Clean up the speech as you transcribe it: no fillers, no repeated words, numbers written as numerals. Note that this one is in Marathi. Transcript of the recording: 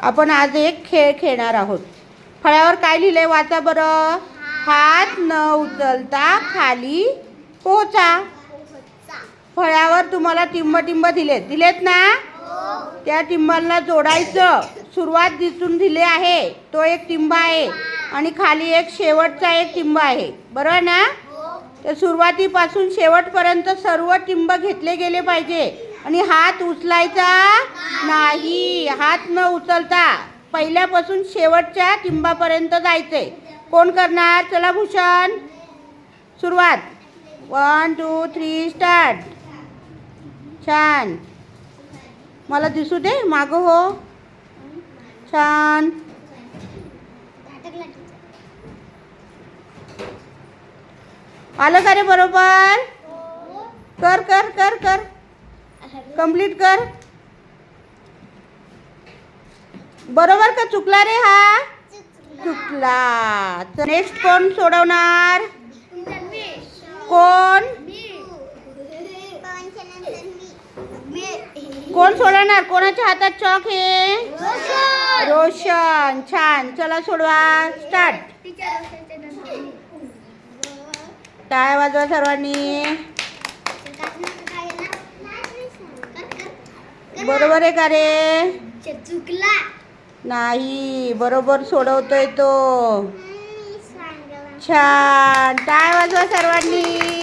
आपण आज एक खेळ खेळणार आहोत. फळ्यावर काय लिहिलंय वाचा बरं. हात न उचलता खाली पोचा. फळ्यावर तुम्हाला टिंब दिलेत ना. त्या टिंबांना जोडायचं. सुरुवात दिसून दिली आहे तो एक टिंब आहे आणि खाली एक शेवटचा एक टिंब आहे, बरोबर ना. तर सुरुवातीपासून शेवटपर्यंत सर्व टिंब घेतले गेले पाहिजे आणि हात उचलायचा नाही. हात न उचलता पहिल्यापासून शेवटच्या टिंबापर्यंत जायचे. कोण करणार. चला भूषण सुरुवात. 1 2 3 स्टार्ट. छान. मला दिसू दे मागं हो. छान. आलं का रे बरोबर. कर कर कर कर कंप्लीट कर. बरोबर का चुकला रे. हा चुकला. नेक्स्ट कोण सोडवणार. कोण कोण सोडवणार. कोणाच्या हातात चॉक आहे. रोशन. छान. चला सोडवा. स्टार्ट. टाळ्या वाजवा सर्वांनी. बरोबर आहे का रे. चुकला नाही, बरोबर सोडवतोय तो. छान. टाळ्या वाजवा सर्वांनी.